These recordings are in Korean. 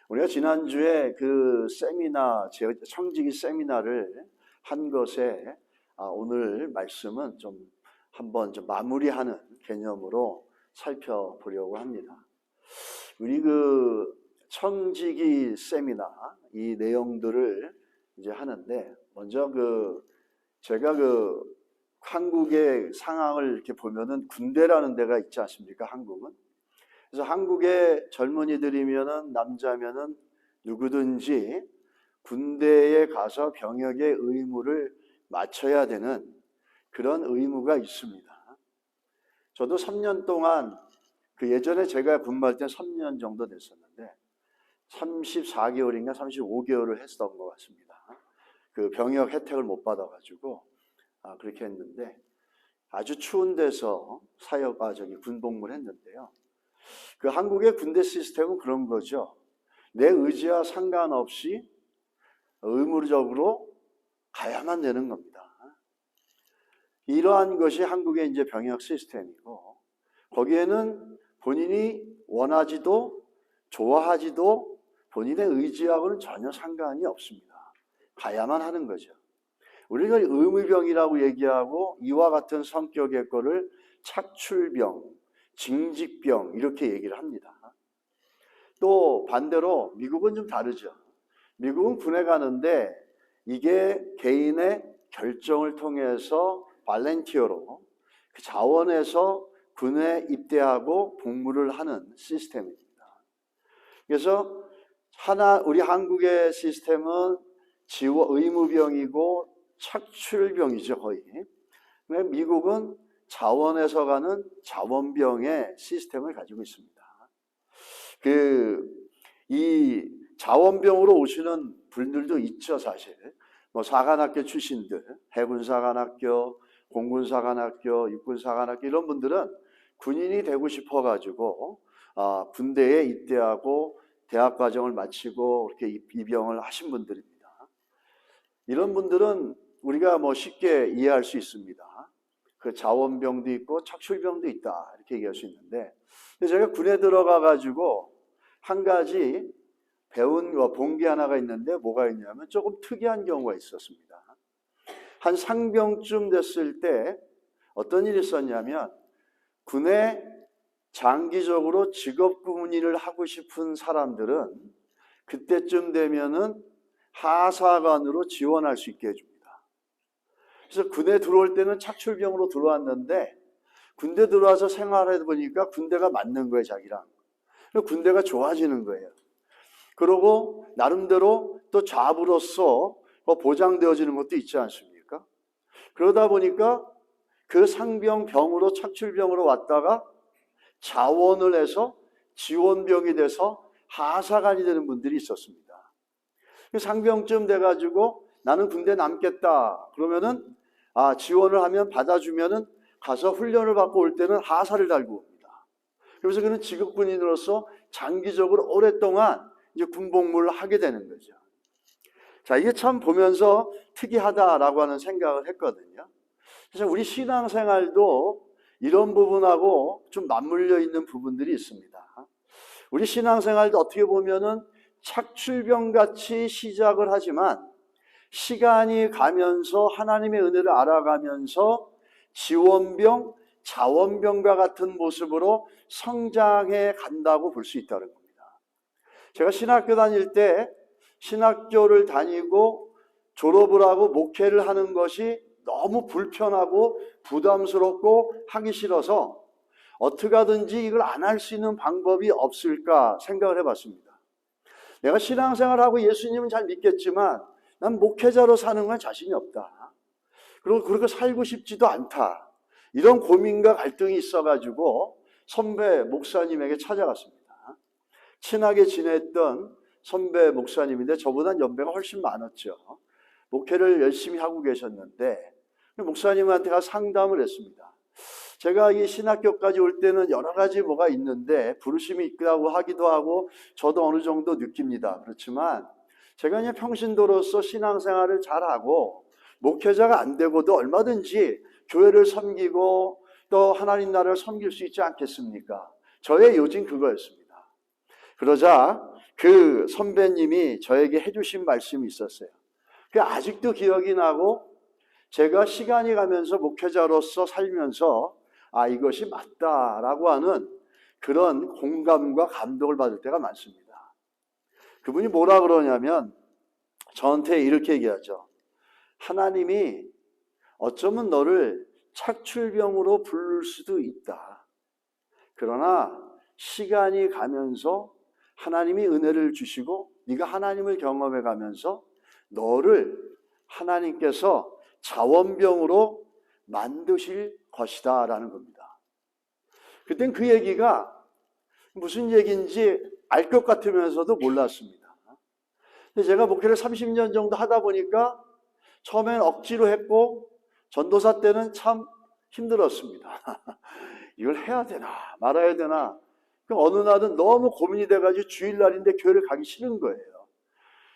우리가 지난주에 그 세미나, 청지기 세미나를 한 것에 오늘 말씀은 좀 한번 좀 마무리하는 개념으로 살펴보려고 합니다. 우리 그 청지기 세미나 이 내용들을 이제 하는데, 먼저 제가 한국의 상황을 이렇게 보면은 군대라는 데가 있지 않습니까? 한국은. 그래서 한국의 젊은이들이면은 남자면은 누구든지 군대에 가서 병역의 의무를 마쳐야 되는 그런 의무가 있습니다. 저도 3년 동안 예전에 제가 근무할 때 3년 정도 됐었는데 34개월인가 35개월을 했었던 것 같습니다. 그 병역 혜택을 못 받아가지고 그렇게 했는데, 아주 추운 데서 군복무를 했는데요. 그 한국의 군대 시스템은 그런 거죠. 내 의지와 상관없이 의무적으로 가야만 되는 겁니다. 이러한 것이 한국의 이제 병역 시스템이고, 거기에는 본인이 원하지도 좋아하지도 본인의 의지하고는 전혀 상관이 없습니다. 가야만 하는 거죠. 우리가 의무병이라고 얘기하고, 이와 같은 성격의 거를 착출병, 징집병 이렇게 얘기를 합니다. 또 반대로 미국은 좀 다르죠. 미국은 군에 가는데 이게 개인의 결정을 통해서 발렌티어로 그 자원에서 군에 입대하고 복무를 하는 시스템입니다. 그래서 우리 한국의 시스템은 의무병이고 착출병이죠, 거의. 근데 미국은 자원에서 가는 자원병의 시스템을 가지고 있습니다. 이 자원병으로 오시는 분들도 있죠, 사실. 사관학교 출신들, 해군사관학교, 공군사관학교, 육군사관학교 이런 분들은 군인이 되고 싶어가지고 군대에 입대하고 대학 과정을 마치고 이렇게 입영을 하신 분들입니다. 이런 분들은 우리가 쉽게 이해할 수 있습니다. 그 자원병도 있고 착출병도 있다 이렇게 얘기할 수 있는데, 제가 군에 들어가 가지고 한 가지 본 게 하나가 있는데, 뭐가 있냐면 조금 특이한 경우가 있었습니다. 한 상병쯤 됐을 때 어떤 일이 있었냐면, 군에 장기적으로 직업군인을 하고 싶은 사람들은 그때쯤 되면은 하사관으로 지원할 수 있게 해줍니다. 그래서 군에 들어올 때는 착출병으로 들어왔는데, 군대 들어와서 생활해 보니까 군대가 맞는 거예요, 자기랑. 군대가 좋아지는 거예요. 그러고 나름대로 또 잡으로서 보장되어지는 것도 있지 않습니까? 그러다 보니까 그 상병병으로 착출병으로 왔다가 자원을 해서 지원병이 돼서 하사관이 되는 분들이 있었습니다. 상병쯤 돼가지고 나는 군대 남겠다 그러면은 지원을 하면 받아주면은 가서 훈련을 받고 올 때는 하사를 달고 옵니다. 그래서 그는 직업군인으로서 장기적으로 오랫동안 이제 군복무를 하게 되는 거죠. 자, 이게 참 보면서 특이하다라고 하는 생각을 했거든요. 그래서 우리 신앙생활도 이런 부분하고 좀 맞물려 있는 부분들이 있습니다. 우리 신앙생활도 어떻게 보면은 착출병같이 시작을 하지만 시간이 가면서 하나님의 은혜를 알아가면서 지원병, 자원병과 같은 모습으로 성장해 간다고 볼 수 있다는 겁니다. 제가 신학교 다닐 때 신학교를 다니고 졸업을 하고 목회를 하는 것이 너무 불편하고 부담스럽고 하기 싫어서 어떻게 하든지 이걸 안 할 수 있는 방법이 없을까 생각을 해봤습니다. 내가 신앙생활하고 예수님은 잘 믿겠지만 난 목회자로 사는 건 자신이 없다. 그리고 그렇게 살고 싶지도 않다. 이런 고민과 갈등이 있어가지고 선배 목사님에게 찾아갔습니다. 친하게 지냈던 선배 목사님인데 저보다 연배가 훨씬 많았죠. 목회를 열심히 하고 계셨는데 목사님한테 가서 상담을 했습니다. 제가 이 신학교까지 올 때는 여러 가지 뭐가 있는데 부르심이 있다고 하기도 하고 저도 어느 정도 느낍니다. 그렇지만 제가 그냥 평신도로서 신앙생활을 잘하고 목회자가 안 되고도 얼마든지 교회를 섬기고 또 하나님 나라를 섬길 수 있지 않겠습니까? 저의 요즘 그거였습니다. 그러자 그 선배님이 저에게 해주신 말씀이 있었어요. 그 아직도 기억이 나고 제가 시간이 가면서 목회자로서 살면서 이것이 맞다라고 하는 그런 공감과 감동을 받을 때가 많습니다. 그분이 뭐라 그러냐면 저한테 이렇게 얘기하죠. 하나님이 어쩌면 너를 착출병으로 부를 수도 있다. 그러나 시간이 가면서 하나님이 은혜를 주시고 네가 하나님을 경험해 가면서 너를 하나님께서 자원병으로 만드실 것이다 라는 겁니다. 그땐 그 얘기가 무슨 얘기인지 알 것 같으면서도 몰랐습니다. 근데 제가 목회를 30년 정도 하다 보니까 처음엔 억지로 했고 전도사 때는 참 힘들었습니다. 이걸 해야 되나 말아야 되나. 어느 날은 너무 고민이 돼가지고 주일날인데 교회를 가기 싫은 거예요.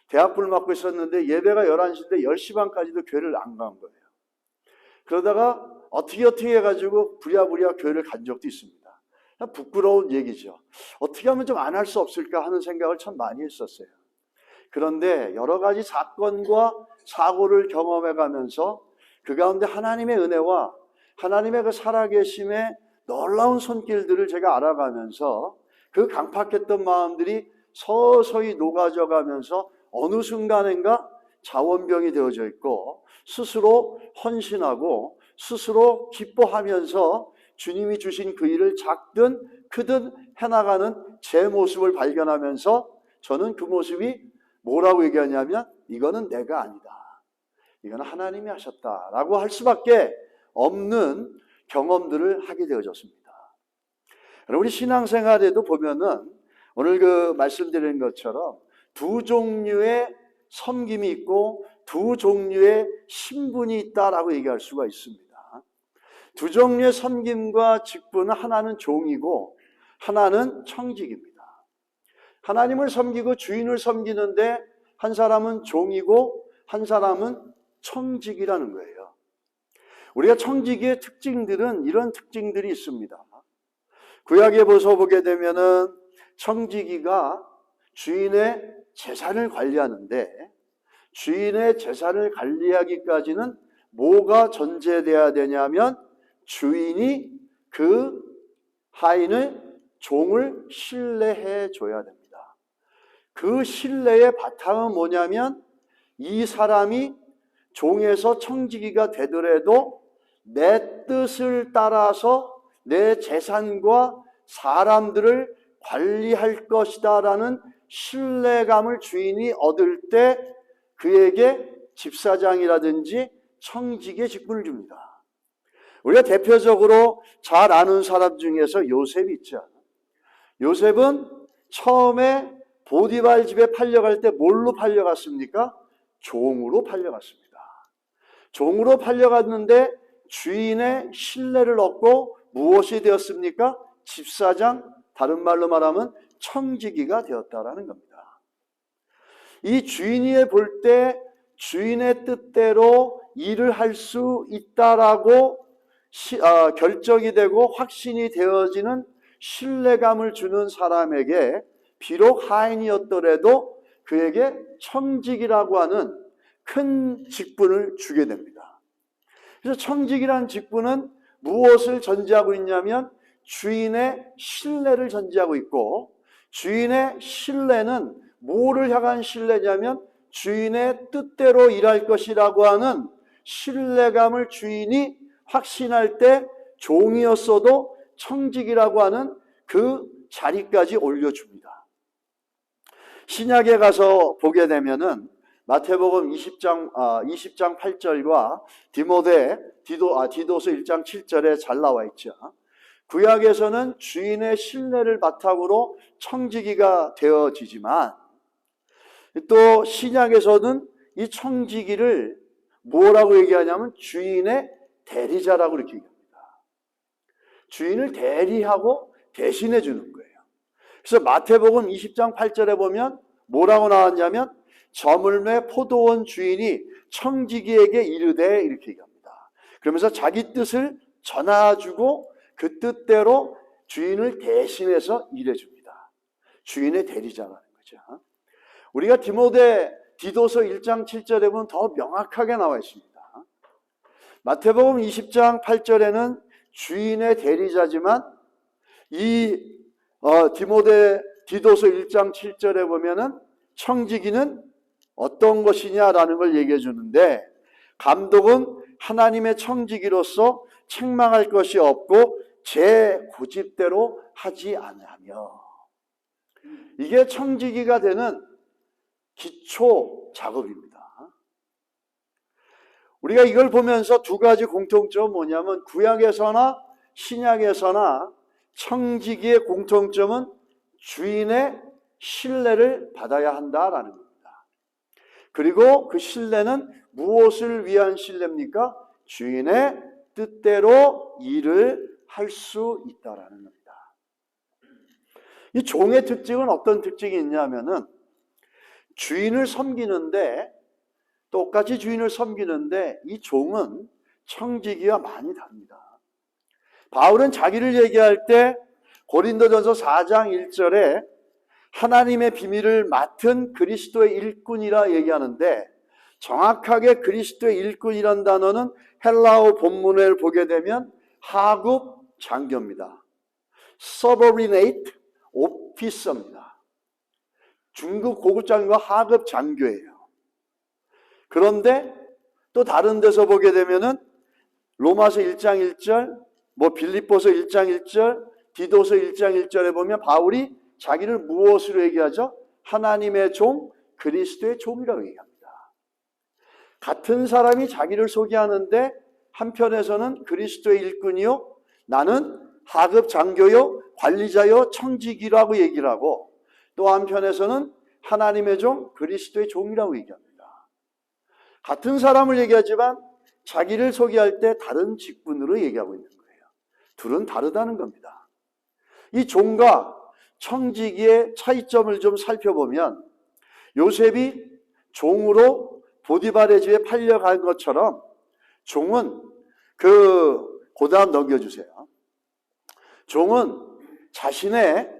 대학부를 맡고 있었는데 예배가 11시인데 10시 반까지도 교회를 안 간 거예요. 그러다가 어떻게 해가지고 부랴부랴 교회를 간 적도 있습니다. 부끄러운 얘기죠. 어떻게 하면 좀 안 할 수 없을까 하는 생각을 참 많이 했었어요. 그런데 여러 가지 사건과 사고를 경험해 가면서 그 가운데 하나님의 은혜와 하나님의 그 살아계심의 놀라운 손길들을 제가 알아가면서 그 강팍했던 마음들이 서서히 녹아져 가면서 어느 순간인가 자원병이 되어져 있고 스스로 헌신하고 스스로 기뻐하면서 주님이 주신 그 일을 작든 크든 해나가는 제 모습을 발견하면서 저는 그 모습이 뭐라고 얘기하냐면 이거는 내가 아니다. 이거는 하나님이 하셨다라고 할 수밖에 없는 경험들을 하게 되어졌습니다. 우리 신앙생활에도 보면은 오늘 그 말씀드린 것처럼 두 종류의 섬김이 있고 두 종류의 신분이 있다라고 얘기할 수가 있습니다. 두 종류의 섬김과 직분은 하나는 종이고 하나는 청직입니다. 하나님을 섬기고 주인을 섬기는데 한 사람은 종이고 한 사람은 청직이라는 거예요. 우리가 청직의 특징들은 이런 특징들이 있습니다. 구약에 보게 되면은 청지기가 주인의 재산을 관리하는데 주인의 재산을 관리하기까지는 뭐가 전제돼야 되냐면 주인이 그 하인을 종을 신뢰해 줘야 됩니다. 그 신뢰의 바탕은 뭐냐면 이 사람이 종에서 청지기가 되더라도 내 뜻을 따라서 내 재산과 사람들을 관리할 것이다라는 신뢰감을 주인이 얻을 때 그에게 집사장이라든지 청직의 직분을 줍니다. 우리가 대표적으로 잘 아는 사람 중에서 요셉이 있죠. 요셉은 처음에 보디발 집에 팔려갈 때 뭘로 팔려갔습니까? 종으로 팔려갔습니다. 종으로 팔려갔는데 주인의 신뢰를 얻고 무엇이 되었습니까? 집사장, 다른 말로 말하면 청지기가 되었다라는 겁니다. 이 주인이 볼 때 주인의 뜻대로 일을 할 수 있다라고 결정이 되고 확신이 되어지는 신뢰감을 주는 사람에게 비록 하인이었더라도 그에게 청직이라고 하는 큰 직분을 주게 됩니다. 그래서 청직이라는 직분은 무엇을 전제하고 있냐면 주인의 신뢰를 전제하고 있고 주인의 신뢰는 뭐를 향한 신뢰냐면 주인의 뜻대로 일할 것이라고 하는 신뢰감을 주인이 확신할 때 종이었어도 청직이라고 하는 그 자리까지 올려줍니다. 신약에 가서 보게 되면은 마태복음 20장 8절과 디도서 1장 7절에 잘 나와 있죠. 구약에서는 주인의 신뢰를 바탕으로 청지기가 되어지지만 또 신약에서는 이 청지기를 뭐라고 얘기하냐면 주인의 대리자라고 이렇게 얘기합니다. 주인을 대리하고 대신해 주는 거예요. 그래서 마태복음 20장 8절에 보면 뭐라고 나왔냐면 저물매 포도원 주인이 청지기에게 이르되 이렇게 얘기합니다. 그러면서 자기 뜻을 전해주고 그 뜻대로 주인을 대신해서 일해줍니다. 주인의 대리자라는 거죠. 자, 우리가 디도서 1장 7절에 보면 더 명확하게 나와 있습니다. 마태복음 20장 8절에는 주인의 대리자지만 이 디도서 1장 7절에 보면은 청지기는 어떤 것이냐라는 걸 얘기해 주는데, 감독은 하나님의 청지기로서 책망할 것이 없고 제 고집대로 하지 아니하며. 이게 청지기가 되는 기초 작업입니다. 우리가 이걸 보면서 두 가지 공통점은 뭐냐면, 구약에서나 신약에서나 청지기의 공통점은 주인의 신뢰를 받아야 한다라는 겁니다. 그리고 그 신뢰는 무엇을 위한 신뢰입니까? 주인의 뜻대로 일을 할 수 있다라는 겁니다. 이 종의 특징은 어떤 특징이 있냐면은, 주인을 섬기는데, 똑같이 주인을 섬기는데 이 종은 청지기와 많이 다릅니다. 바울은 자기를 얘기할 때 고린도전서 4장 1절에 하나님의 비밀을 맡은 그리스도의 일꾼이라 얘기하는데, 정확하게 그리스도의 일꾼이란 단어는 헬라어 본문을 보게 되면 하급 장교입니다. subordinate officer입니다. 중급 고급 장교가 하급 장교예요. 그런데 또 다른 데서 보게 되면은 로마서 1장 1절, 빌립보서 1장 1절, 디도서 1장 1절에 보면 바울이 자기를 무엇으로 얘기하죠? 하나님의 종, 그리스도의 종이라고 얘기합니다. 같은 사람이 자기를 소개하는데 한편에서는 그리스도의 일꾼이요, 나는 하급 장교요, 관리자요, 청지기라고 얘기를 하고, 또 한편에서는 하나님의 종, 그리스도의 종이라고 얘기합니다. 같은 사람을 얘기하지만 자기를 소개할 때 다른 직분으로 얘기하고 있는 거예요. 둘은 다르다는 겁니다. 이 종과 청지기의 차이점을 좀 살펴보면, 요셉이 종으로 보디발의 집에 팔려간 것처럼 종은 그다음 넘겨주세요. 종은 자신의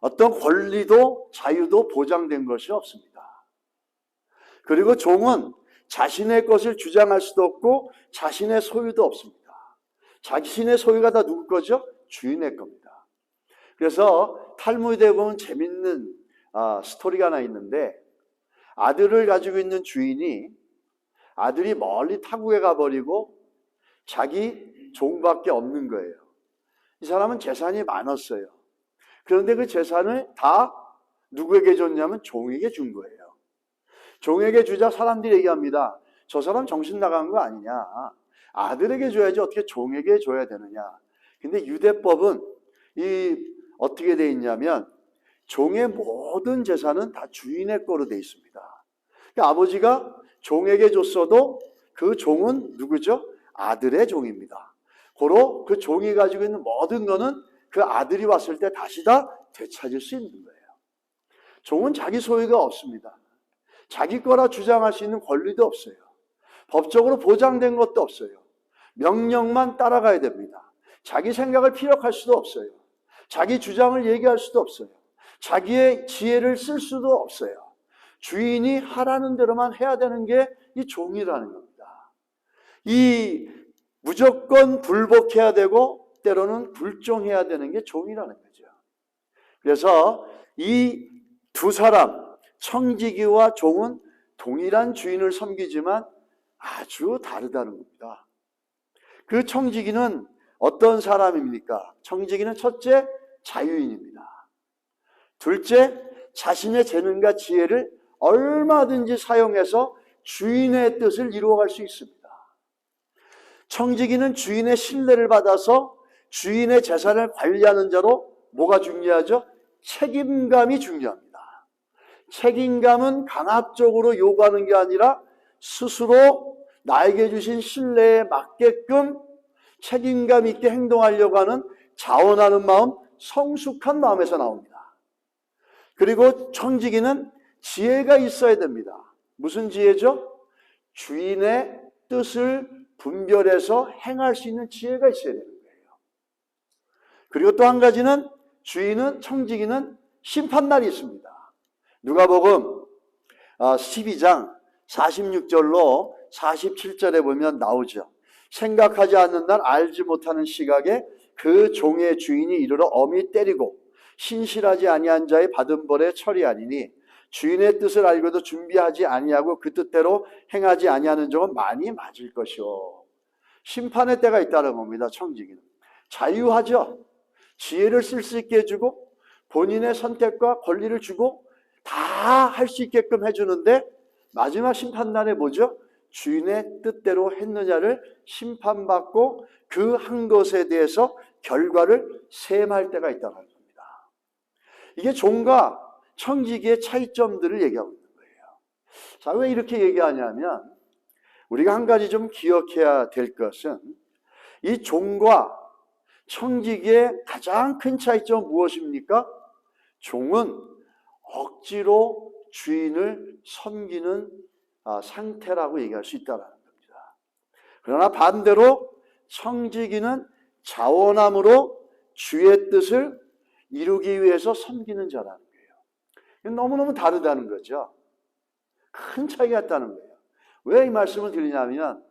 어떤 권리도 자유도 보장된 것이 없습니다. 그리고 종은 자신의 것을 주장할 수도 없고 자신의 소유도 없습니다. 자신의 소유가 다 누구 거죠? 주인의 겁니다. 그래서 탈무드에 보면 재밌는 스토리가 하나 있는데, 아들을 가지고 있는 주인이 아들이 멀리 타국에 가버리고 자기 종밖에 없는 거예요. 이 사람은 재산이 많았어요. 그런데 그 재산을 다 누구에게 줬냐면 종에게 준 거예요. 종에게 주자 사람들이 얘기합니다. 저 사람 정신 나간 거 아니냐. 아들에게 줘야지 어떻게 종에게 줘야 되느냐. 근데 유대법은 어떻게 돼 있냐면 종의 모든 재산은 다 주인의 거로 돼 있습니다. 그러니까 아버지가 종에게 줬어도 그 종은 누구죠? 아들의 종입니다. 고로 그 종이 가지고 있는 모든 거는 그 아들이 왔을 때 다시 다 되찾을 수 있는 거예요. 종은 자기 소유가 없습니다. 자기 거라 주장할 수 있는 권리도 없어요. 법적으로 보장된 것도 없어요. 명령만 따라가야 됩니다. 자기 생각을 피력할 수도 없어요. 자기 주장을 얘기할 수도 없어요. 자기의 지혜를 쓸 수도 없어요. 주인이 하라는 대로만 해야 되는 게 이 종이라는 겁니다. 이 무조건 불복해야 되고 때로는 불종해야 되는 게 종이라는 거죠. 그래서 이 두 사람, 청지기와 종은 동일한 주인을 섬기지만 아주 다르다는 겁니다. 그 청지기는 어떤 사람입니까? 청지기는 첫째, 자유인입니다. 둘째, 자신의 재능과 지혜를 얼마든지 사용해서 주인의 뜻을 이루어갈 수 있습니다. 청지기는 주인의 신뢰를 받아서 주인의 재산을 관리하는 자로 뭐가 중요하죠? 책임감이 중요합니다. 책임감은 강압적으로 요구하는 게 아니라 스스로 나에게 주신 신뢰에 맞게끔 책임감 있게 행동하려고 하는 자원하는 마음, 성숙한 마음에서 나옵니다. 그리고 청지기는 지혜가 있어야 됩니다. 무슨 지혜죠? 주인의 뜻을 분별해서 행할 수 있는 지혜가 있어야 되는 거예요. 그리고 또 한 가지는 청지기는 심판날이 있습니다. 누가복음 12장 46절로 47절에 보면 나오죠. 생각하지 않는 날 알지 못하는 시각에 그 종의 주인이 이르러 엄히 때리고 신실하지 아니한 자의 받은 벌에 처리하리니 주인의 뜻을 알고도 준비하지 아니하고 그 뜻대로 행하지 아니하는 종은 많이 맞을 것이요. 심판의 때가 있다는 겁니다. 청지기는 자유하죠. 지혜를 쓸 수 있게 해주고 본인의 선택과 권리를 주고 다 할 수 있게끔 해주는데 마지막 심판날에 뭐죠? 주인의 뜻대로 했느냐를 심판받고 그 한 것에 대해서 결과를 셈할 때가 있다는 겁니다. 이게 종과 청지기의 차이점들을 얘기하고 있는 거예요. 자, 왜 이렇게 얘기하냐면 우리가 한 가지 좀 기억해야 될 것은 이 종과 청지기의 가장 큰 차이점은 무엇입니까? 종은 억지로 주인을 섬기는 상태라고 얘기할 수 있다는 겁니다. 그러나 반대로 청지기는 자원함으로 주의 뜻을 이루기 위해서 섬기는 자라는 거예요. 너무너무 다르다는 거죠. 큰 차이가 있다는 거예요. 왜 이 말씀을 드리냐면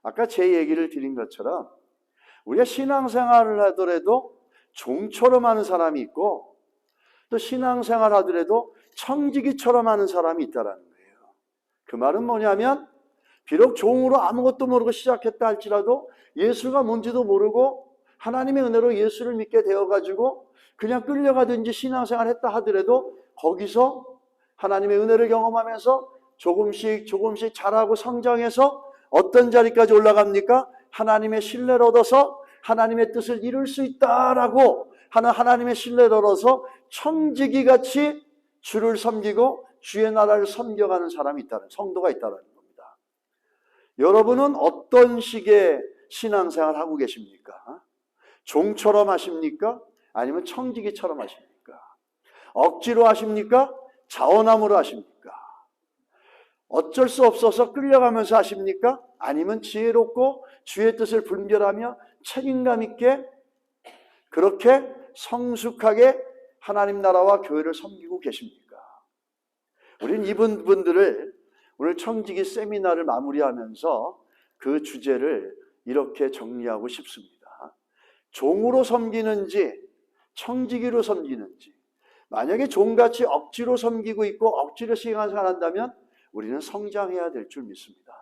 아까 제 얘기를 드린 것처럼 우리가 신앙생활을 하더라도 종처럼 하는 사람이 있고 또 신앙생활을 하더라도 청지기처럼 하는 사람이 있다는 거예요. 그 말은 뭐냐면 비록 종으로 아무것도 모르고 시작했다 할지라도 예수가 뭔지도 모르고 하나님의 은혜로 예수를 믿게 되어가지고 그냥 끌려가든지 신앙생활 했다 하더라도 거기서 하나님의 은혜를 경험하면서 조금씩 자라고 성장해서 어떤 자리까지 올라갑니까? 하나님의 신뢰를 얻어서 하나님의 뜻을 이룰 수 있다라고 하는 하나님의 신뢰를 얻어서 청지기같이 주를 섬기고 주의 나라를 섬겨가는 사람이 있다는, 성도가 있다는 겁니다. 여러분은 어떤 식의 신앙생활을 하고 계십니까? 종처럼 하십니까? 아니면 청지기처럼 하십니까? 억지로 하십니까? 자원함으로 하십니까? 어쩔 수 없어서 끌려가면서 하십니까? 아니면 지혜롭고 주의 뜻을 분별하며 책임감 있게 그렇게 성숙하게 하나님 나라와 교회를 섬기고 계십니까? 우리는 이분 분들을 오늘 청지기 세미나를 마무리하면서 그 주제를 이렇게 정리하고 싶습니다. 종으로 섬기는지 청지기로 섬기는지. 만약에 종같이 억지로 섬기고 있고 억지로 시행한다면 우리는 성장해야 될 줄 믿습니다.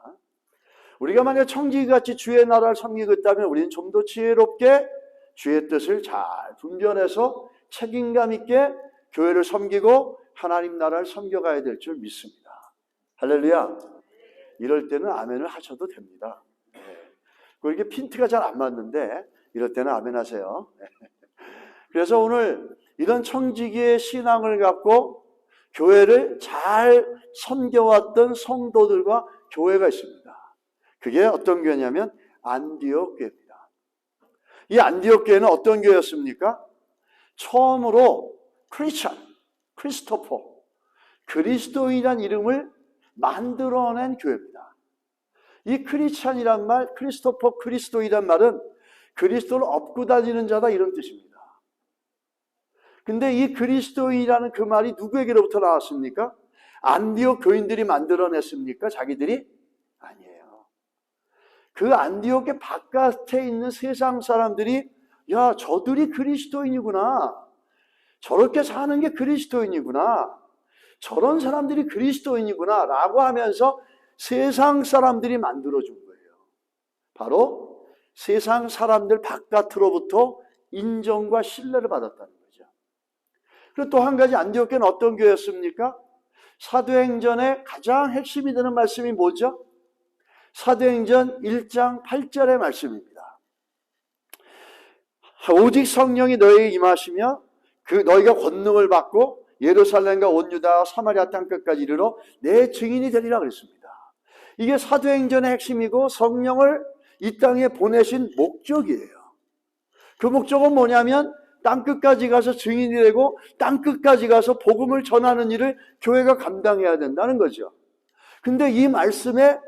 우리가 만약 청지기같이 주의 나라를 섬기고 있다면 우리는 좀 더 지혜롭게 주의 뜻을 잘 분별해서 책임감 있게 교회를 섬기고 하나님 나라를 섬겨가야 될 줄 믿습니다. 할렐루야. 이럴 때는 아멘을 하셔도 됩니다. 이게 핀트가 잘 안 맞는데 이럴 때는 아멘 하세요. 그래서 오늘 이런 청지기의 신앙을 갖고 교회를 잘 섬겨왔던 성도들과 교회가 있습니다. 그게 어떤 교회냐면 안디옥 교회입니다. 이 안디옥 교회는 어떤 교회였습니까? 처음으로 크리스토퍼, 그리스도인이란 이름을 만들어낸 교회입니다. 이 크리스찬이란 말, 크리스토퍼, 그리스도이란 말은 그리스도를 업고 다니는 자다 이런 뜻입니다. 근데 이 그리스도인이라는 그 말이 누구에게로부터 나왔습니까? 안디옥 교인들이 만들어냈습니까? 자기들이? 아니에요. 그 안디옥의 바깥에 있는 세상 사람들이 야, 저들이 그리스도인이구나. 저렇게 사는 게 그리스도인이구나. 저런 사람들이 그리스도인이구나 라고 하면서 세상 사람들이 만들어준 거예요. 바로 세상 사람들 바깥으로부터 인정과 신뢰를 받았다는 거죠. 그리고 또 한 가지 안디옥 교회는 어떤 교회였습니까? 사도행전의 가장 핵심이 되는 말씀이 뭐죠? 사도행전 1장 8절의 말씀입니다. 오직 성령이 너희에게 임하시며 너희가 권능을 받고 예루살렘과 온 유다와 사마리아 땅끝까지 이르러 내 증인이 되리라 그랬습니다. 이게 사도행전의 핵심이고 성령을 이 땅에 보내신 목적이에요. 그 목적은 뭐냐면 땅끝까지 가서 증인이 되고 땅끝까지 가서 복음을 전하는 일을 교회가 감당해야 된다는 거죠. 근데 이 말씀의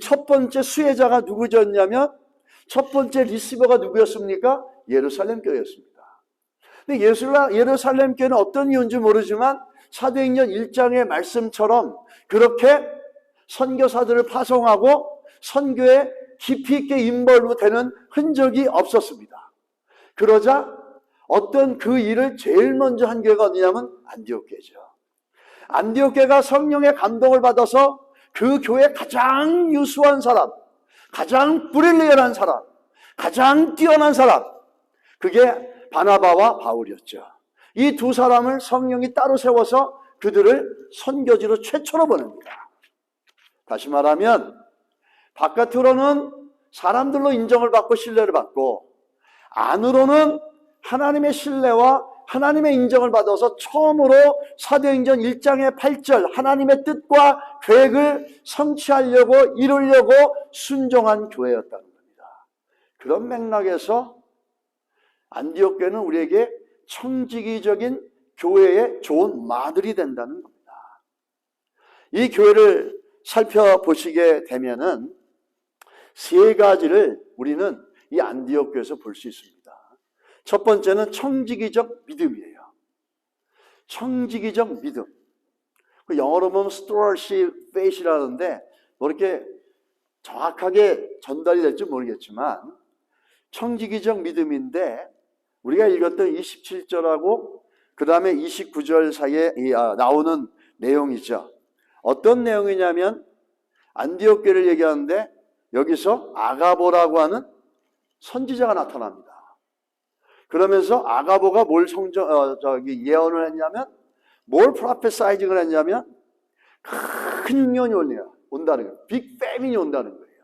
첫 번째 수혜자가 누구였냐면 첫 번째 리시버가 누구였습니까? 예루살렘 교회였습니다. 근데 예루살렘 교회는 어떤 이유인지 모르지만 사도행전 1장의 말씀처럼 그렇게 선교사들을 파송하고 선교에 깊이 있게 인벌브되는 흔적이 없었습니다. 그러자 어떤 그 일을 제일 먼저 한 교회가 어디냐면 안디옥교회죠. 안디옥교회가 성령의 감동을 받아서 그 교회의 가장 유수한 사람, 가장 브릴리언한 사람, 가장 뛰어난 사람, 그게 바나바와 바울이었죠. 이 두 사람을 성령이 따로 세워서 그들을 선교지로 최초로 보냅니다. 다시 말하면 바깥으로는 사람들로 인정을 받고 신뢰를 받고 안으로는 하나님의 신뢰와 하나님의 인정을 받아서 처음으로 사도행전 1장의 8절 하나님의 뜻과 계획을 성취하려고 이루려고 순종한 교회였다는 겁니다. 그런 맥락에서 안디옥 교회는 우리에게 청지기적인 교회의 좋은 마들이 된다는 겁니다. 이 교회를 살펴보시게 되면은 세 가지를 우리는 이 안디옥 교회에서 볼 수 있습니다. 첫 번째는 청지기적 믿음이에요. 청지기적 믿음. 영어로 보면 stewardship faith이라는데 뭐 이렇게 정확하게 전달이 될지 모르겠지만 청지기적 믿음인데 우리가 읽었던 27절하고 그 다음에 29절 사이에 나오는 내용이죠. 어떤 내용이냐면 안디옥 교회를 얘기하는데 여기서 아가보라고 하는 선지자가 나타납니다. 그러면서 아가보가 뭘 예언을 했냐면 뭘 프로페사이징을 했냐면 큰 흉년이 온다는 거예요. 빅 패민이 온다는 거예요.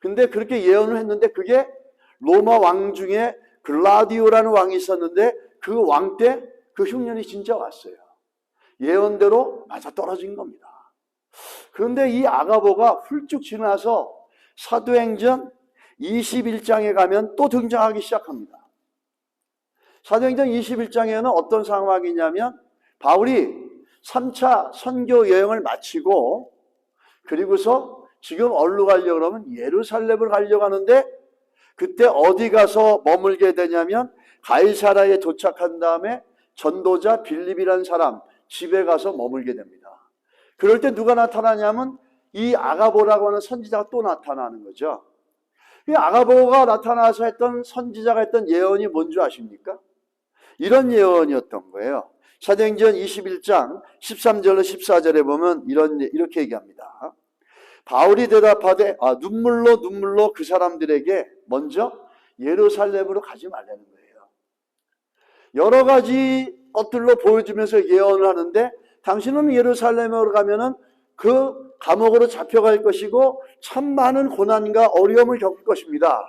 근데 그렇게 예언을 했는데 그게 로마 왕 중에 글라디오라는 왕이 있었는데 그 왕 때 그 흉년이 진짜 왔어요. 예언대로 맞아떨어진 겁니다. 그런데 이 아가보가 훌쩍 지나서 사도행전 21장에 가면 또 등장하기 시작합니다. 사도행전 21장에는 어떤 상황이냐면 바울이 3차 선교 여행을 마치고 그리고서 지금 어디로 가려고 그러면 예루살렘을 가려고 하는데 그때 어디 가서 머물게 되냐면 가이사라에 도착한 다음에 전도자 빌립이라는 사람 집에 가서 머물게 됩니다. 그럴 때 누가 나타나냐면 이 아가보라고 하는 선지자가 또 나타나는 거죠. 이 아가보가 나타나서 했던 선지자가 했던 예언이 뭔지 아십니까? 이런 예언이었던 거예요. 사도행전 21장 13절로 14절에 보면 이렇게 얘기합니다. 바울이 대답하되 눈물로 그 사람들에게 먼저 예루살렘으로 가지 말라는 거예요. 여러 가지 것들로 보여주면서 예언을 하는데 당신은 예루살렘으로 가면은 그 감옥으로 잡혀갈 것이고 참 많은 고난과 어려움을 겪을 것입니다.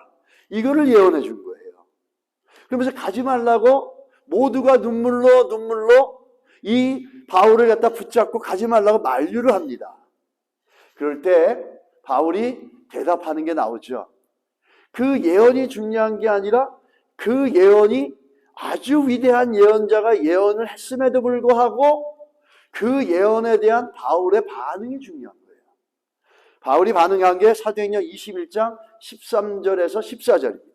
이거를 예언해 준 거예요. 그러면서 가지 말라고 모두가 눈물로 이 바울을 갖다 붙잡고 가지 말라고 만류를 합니다. 그럴 때 바울이 대답하는 게 나오죠. 그 예언이 중요한 게 아니라 그 예언이 아주 위대한 예언자가 예언을 했음에도 불구하고 그 예언에 대한 바울의 반응이 중요한 거예요. 바울이 반응한 게 사도행전 21장 13절에서 14절입니다.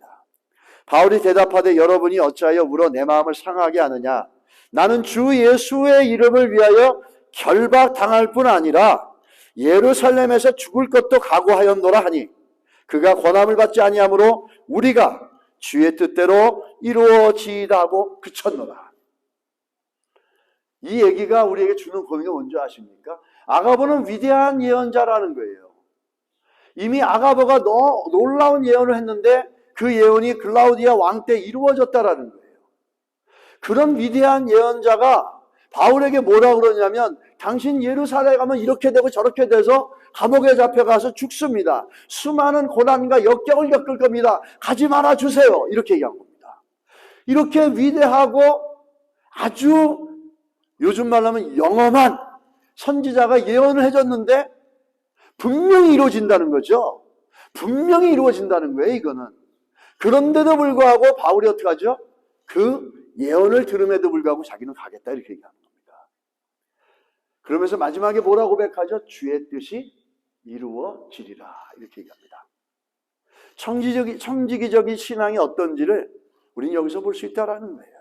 바울이 대답하되 여러분이 어찌하여 물어 내 마음을 상하게 하느냐. 나는 주 예수의 이름을 위하여 결박당할 뿐 아니라 예루살렘에서 죽을 것도 각오하였노라 하니 그가 권함을 받지 아니하므로 우리가 주의 뜻대로 이루어지다고 그쳤노라. 이 얘기가 우리에게 주는 고민이 뭔지 아십니까? 아가보는 위대한 예언자라는 거예요. 이미 아가보가 놀라운 예언을 했는데 그 예언이 글라우디아 왕 때 이루어졌다라는 거예요. 그런 위대한 예언자가 바울에게 뭐라고 그러냐면 당신 예루살렘에 가면 이렇게 되고 저렇게 돼서 감옥에 잡혀가서 죽습니다. 수많은 고난과 역경을 겪을 겁니다. 가지 말아주세요. 이렇게 얘기한 겁니다. 이렇게 위대하고 아주 요즘 말로 하면 영험한 선지자가 예언을 해줬는데 분명히 이루어진다는 거죠. 분명히 이루어진다는 거예요, 이거는. 그런데도 불구하고 바울이 어떻게 하죠? 그 예언을 들음에도 불구하고 자기는 가겠다 이렇게 얘기하는 겁니다. 그러면서 마지막에 뭐라고 고백하죠? 주의 뜻이 이루어지리라 이렇게 얘기합니다. 청지기적인 신앙이 어떤지를 우리는 여기서 볼 수 있다는 거예요.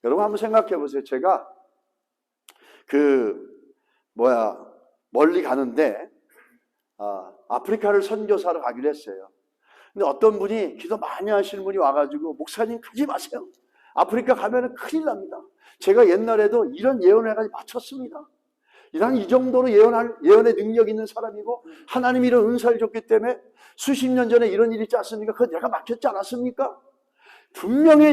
여러분 한번 생각해 보세요. 제가 그 멀리 가는데 아프리카를 선교사로 가기로 했어요. 근데 어떤 분이 기도 많이 하시는 분이 와가지고 목사님 가지 마세요. 아프리카 가면은 큰일 납니다. 제가 옛날에도 이런 예언을 해가지고 맞췄습니다. 난 이 정도로 예언의 능력 있는 사람이고 하나님이 이런 은사를 줬기 때문에 수십 년 전에 이런 일이 있지 않습니까? 그건 내가 막혔지 않았습니까?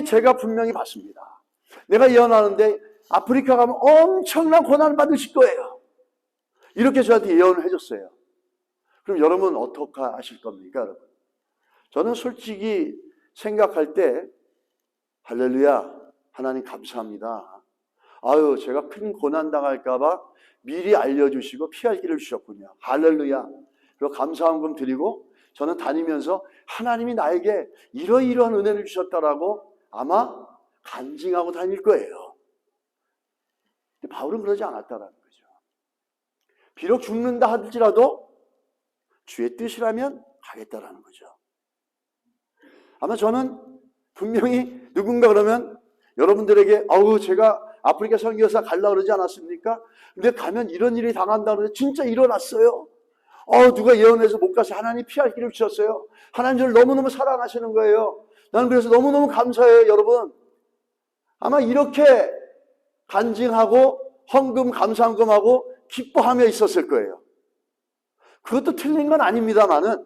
제가 분명히 봤습니다. 내가 예언하는데 아프리카 가면 엄청난 고난을 받으실 거예요. 이렇게 저한테 예언을 해줬어요. 그럼 여러분 어떻게 하실 겁니까, 여러분? 저는 솔직히 생각할 때 할렐루야, 하나님 감사합니다. 제가 큰 고난 당할까봐 미리 알려주시고 피할 길을 주셨군요. 할렐루야. 그리고 감사한금 드리고 저는 다니면서 하나님이 나에게 이러이러한 은혜를 주셨다라고 아마 간증하고 다닐 거예요. 근데 바울은 그러지 않았다라는 거죠. 비록 죽는다 할지라도 주의 뜻이라면 가겠다라는 거죠. 아마 저는 분명히 누군가 그러면 여러분들에게 제가 아프리카 선교사 가려고 그러지 않았습니까? 근데 가면 이런 일이 당한다 그러는데 진짜 일어났어요. 누가 예언해서 못 가서 하나님 피할 길을 주셨어요. 하나님 저를 너무너무 사랑하시는 거예요. 나는 그래서 너무너무 감사해요, 여러분. 아마 이렇게 간증하고 헌금, 감사헌금하고 기뻐하며 있었을 거예요. 그것도 틀린 건 아닙니다만은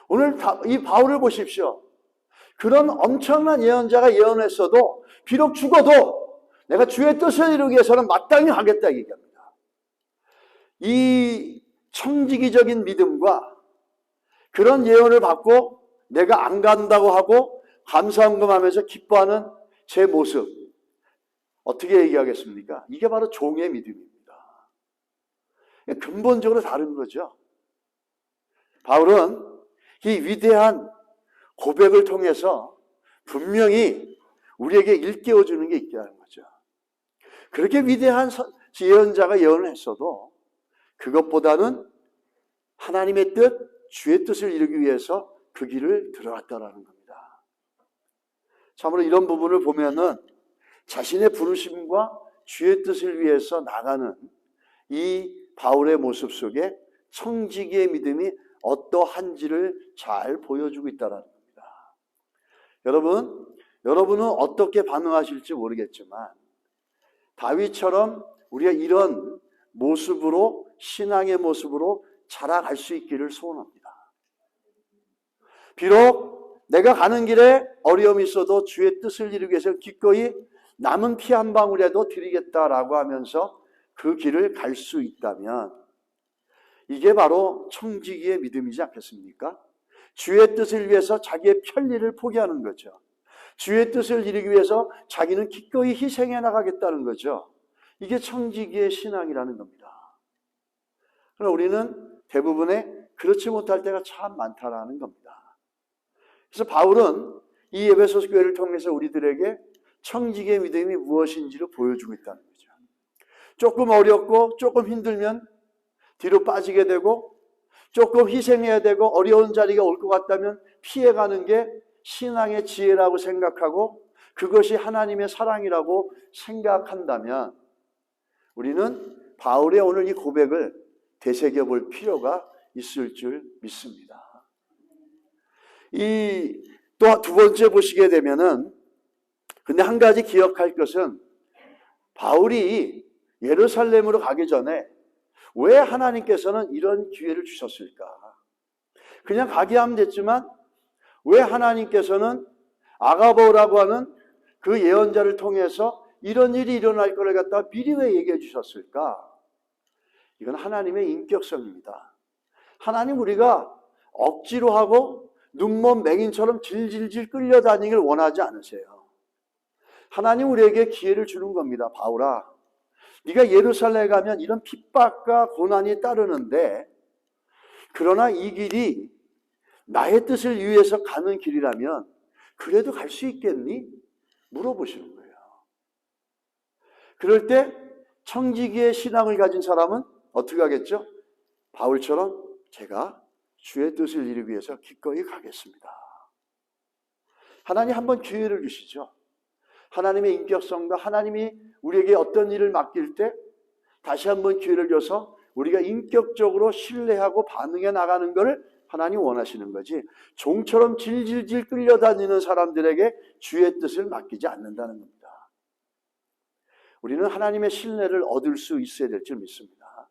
오늘 이 바울을 보십시오. 그런 엄청난 예언자가 예언했어도 비록 죽어도 내가 주의 뜻을 이루기 위해서는 마땅히 하겠다 얘기합니다. 이 청지기적인 믿음과 그런 예언을 받고 내가 안 간다고 하고 감사헌금하면서 기뻐하는 제 모습 어떻게 얘기하겠습니까? 이게 바로 종의 믿음입니다. 근본적으로 다른 거죠. 바울은 이 위대한 고백을 통해서 분명히 우리에게 일깨워주는 게 있다는 거죠. 그렇게 위대한 예언자가 예언을 했어도 그것보다는 하나님의 뜻, 주의 뜻을 이루기 위해서 그 길을 들어갔다라는 겁니다. 참으로 이런 부분을 보면은 자신의 부르심과 주의 뜻을 위해서 나가는 이 바울의 모습 속에 청지기의 믿음이 어떠한지를 잘 보여주고 있다는 겁니다. 여러분은 어떻게 반응하실지 모르겠지만 다윗처럼 우리가 이런 모습으로 신앙의 모습으로 자라갈 수 있기를 소원합니다. 비록 내가 가는 길에 어려움이 있어도 주의 뜻을 이루기 위해서 기꺼이 남은 피 한 방울이라도 드리겠다라고 하면서 그 길을 갈 수 있다면 이게 바로 청지기의 믿음이지 않겠습니까? 주의 뜻을 위해서 자기의 편리를 포기하는 거죠. 주의 뜻을 이루기 위해서 자기는 기꺼이 희생해 나가겠다는 거죠. 이게 청지기의 신앙이라는 겁니다. 그러나 우리는 대부분의 그렇지 못할 때가 참 많다라는 겁니다. 그래서 바울은 이 에베소서 교회를 통해서 우리들에게 청지기의 믿음이 무엇인지를 보여주고 있다는 거죠. 조금 어렵고 조금 힘들면 뒤로 빠지게 되고 조금 희생해야 되고 어려운 자리가 올 것 같다면 피해가는 게 신앙의 지혜라고 생각하고 그것이 하나님의 사랑이라고 생각한다면 우리는 바울의 오늘 이 고백을 되새겨볼 필요가 있을 줄 믿습니다. 또 두 번째 보시게 되면은 근데 한 가지 기억할 것은 바울이 예루살렘으로 가기 전에 왜 하나님께서는 이런 기회를 주셨을까? 그냥 가게 하면 됐지만 왜 하나님께서는 아가보라고 하는 그 예언자를 통해서 이런 일이 일어날 거를 갖다 미리 왜 얘기해 주셨을까? 이건 하나님의 인격성입니다. 하나님 우리가 억지로 하고 눈먼 맹인처럼 질질질 끌려다니길 원하지 않으세요. 하나님 우리에게 기회를 주는 겁니다. 바울아, 네가 예루살렘에 가면 이런 핍박과 고난이 따르는데 그러나 이 길이 나의 뜻을 위해서 가는 길이라면 그래도 갈 수 있겠니? 물어보시는 거예요. 그럴 때 청지기의 신앙을 가진 사람은 어떻게 하겠죠? 바울처럼 제가 주의 뜻을 이루기 위해서 기꺼이 가겠습니다. 하나님 한번 기회를 주시죠. 하나님의 인격성과 하나님이 우리에게 어떤 일을 맡길 때 다시 한번 기회를 줘서 우리가 인격적으로 신뢰하고 반응해 나가는 것을 하나님 원하시는 거지, 종처럼 질질질 끌려다니는 사람들에게 주의 뜻을 맡기지 않는다는 겁니다. 우리는 하나님의 신뢰를 얻을 수 있어야 될 줄 믿습니다.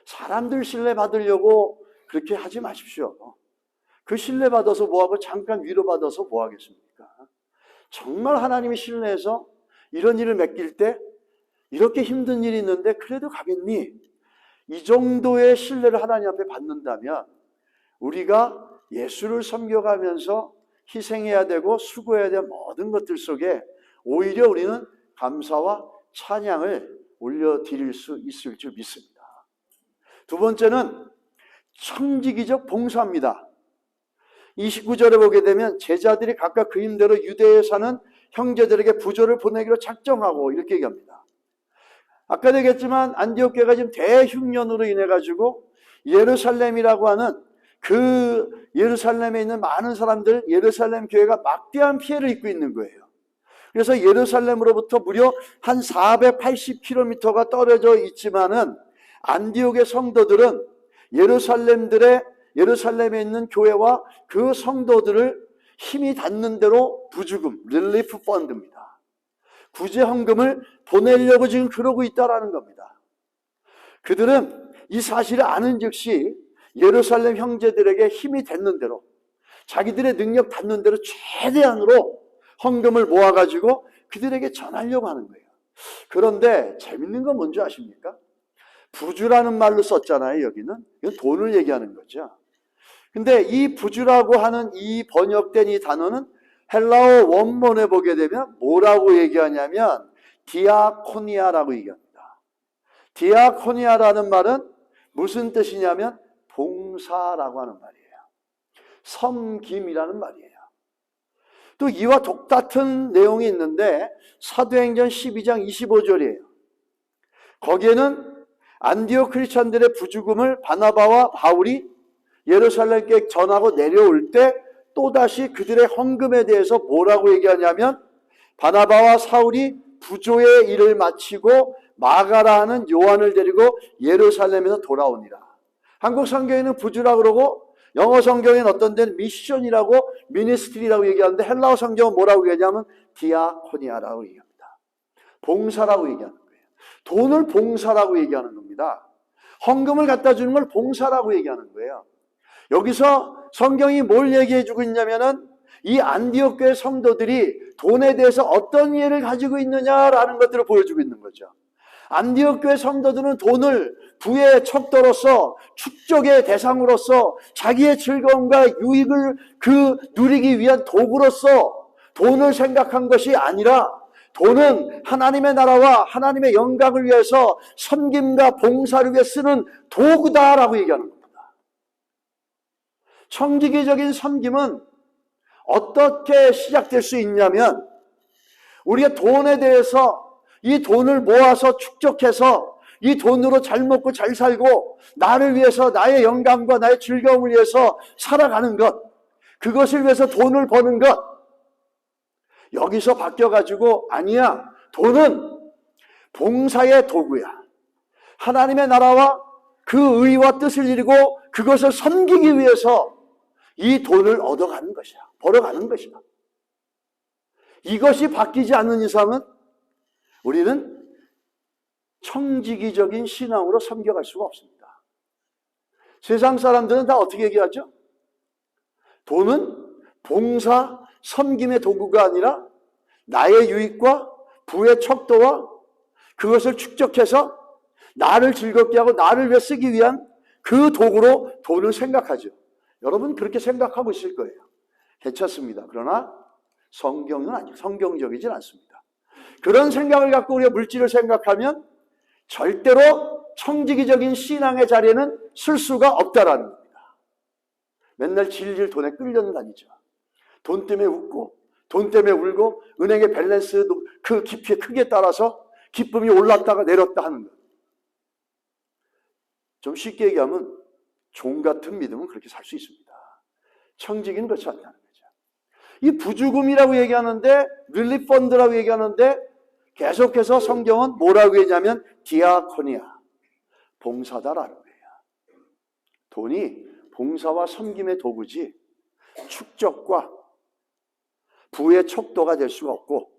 사람들 신뢰 받으려고 그렇게 하지 마십시오. 그 신뢰 받아서 뭐하고 잠깐 위로받아서 뭐 하겠습니까? 정말 하나님이 신뢰해서 이런 일을 맡길 때 이렇게 힘든 일이 있는데 그래도 가겠니? 이 정도의 신뢰를 하나님 앞에 받는다면 우리가 예수를 섬겨가면서 희생해야 되고 수고해야 될 모든 것들 속에 오히려 우리는 감사와 찬양을 올려드릴 수 있을 줄 믿습니다. 두 번째는 청지기적 봉사입니다. 29절에 보게 되면 제자들이 각각 그 힘대로 유대에 사는 형제들에게 부조를 보내기로 작정하고 이렇게 얘기합니다. 아까도 얘기했지만 안디옥 교회가 지금 대흉년으로 인해 가지고 예루살렘이라고 하는 그 예루살렘에 있는 많은 사람들, 예루살렘 교회가 막대한 피해를 입고 있는 거예요. 그래서 예루살렘으로부터 무려 한 480km가 떨어져 있지만은 안디옥의 성도들은 예루살렘에 있는 교회와 그 성도들을 힘이 닿는 대로 부주금, 릴리프 펀드입니다. 구제 헌금을 보내려고 지금 그러고 있다라는 겁니다. 그들은 이 사실을 아는 즉시 예루살렘 형제들에게 힘이 닿는 대로, 자기들의 능력 닿는 대로 최대한으로 헌금을 모아가지고 그들에게 전하려고 하는 거예요. 그런데 재밌는 건 뭔지 아십니까? 부주라는 말로 썼잖아요. 여기는 이건 돈을 얘기하는 거죠. 근데 이 부주라고 하는 이 번역된 이 단어는 헬라어 원문에 보게 되면 뭐라고 얘기하냐면 디아코니아라고 얘기합니다. 디아코니아라는 말은 무슨 뜻이냐면 봉사라고 하는 말이에요. 섬김이라는 말이에요. 또 이와 똑같은 내용이 있는데 사도행전 12장 25절이에요. 거기에는 안디옥 크리스찬들의 부주금을 바나바와 바울이 예루살렘께 전하고 내려올 때 또다시 그들의 헌금에 대해서 뭐라고 얘기하냐면 바나바와 사울이 부조의 일을 마치고 마가라 하는 요한을 데리고 예루살렘에서 돌아오니라. 한국 성경에는 부주라고 그러고 영어 성경에는 어떤 데는 미션이라고 미니스트리라고 얘기하는데 헬라어 성경은 뭐라고 얘기하냐면 디아코니아라고 얘기합니다. 봉사라고 얘기하는 거예요. 돈을 봉사라고 얘기하는 겁니다. 헌금을 갖다 주는 걸 봉사라고 얘기하는 거예요. 여기서 성경이 뭘 얘기해 주고 있냐면은 이 안디옥 교회 성도들이 돈에 대해서 어떤 이해를 가지고 있느냐라는 것들을 보여주고 있는 거죠. 안디옥 교회 성도들은 돈을 부의 척도로서 축적의 대상으로서 자기의 즐거움과 유익을 누리기 위한 도구로서 돈을 생각한 것이 아니라 돈은 하나님의 나라와 하나님의 영광을 위해서 섬김과 봉사를 위해 쓰는 도구다라고 얘기하는 겁니다. 청지기적인 섬김은 어떻게 시작될 수 있냐면 우리가 돈에 대해서 이 돈을 모아서 축적해서 이 돈으로 잘 먹고 잘 살고 나를 위해서 나의 영광과 나의 즐거움을 위해서 살아가는 것, 그것을 위해서 돈을 버는 것, 여기서 바뀌어가지고 아니야, 돈은 봉사의 도구야. 하나님의 나라와 그 의와 뜻을 이루고 그것을 섬기기 위해서 이 돈을 얻어가는 것이야. 벌어가는 것이야. 이것이 바뀌지 않는 이상은 우리는 청지기적인 신앙으로 섬겨갈 수가 없습니다. 세상 사람들은 다 어떻게 얘기하죠? 돈은 봉사, 섬김의 도구가 아니라 나의 유익과 부의 척도와 그것을 축적해서 나를 즐겁게 하고 나를 위해 쓰기 위한 그 도구로 돈을 생각하죠. 여러분 그렇게 생각하고 있을 거예요. 괜찮습니다. 그러나 성경은 아니에요. 성경적이진 않습니다. 그런 생각을 갖고 우리가 물질을 생각하면 절대로 청지기적인 신앙의 자리에는 쓸 수가 없다라는 겁니다. 맨날 질질 돈에 끌려다니죠. 돈 때문에 웃고 돈 때문에 울고 은행의 밸런스 그 깊이의 크기에 따라서 기쁨이 올랐다가 내렸다 하는 거예요. 좀 쉽게 얘기하면 종 같은 믿음은 그렇게 살 수 있습니다. 청지기는 그렇지 않다는 거죠. 이 부주금이라고 얘기하는데 릴리펀드라고 얘기하는데 계속해서 성경은 뭐라고 했냐면 디아코니아, 봉사다라는 거예요. 돈이 봉사와 섬김의 도구지 축적과 부의 척도가 될 수가 없고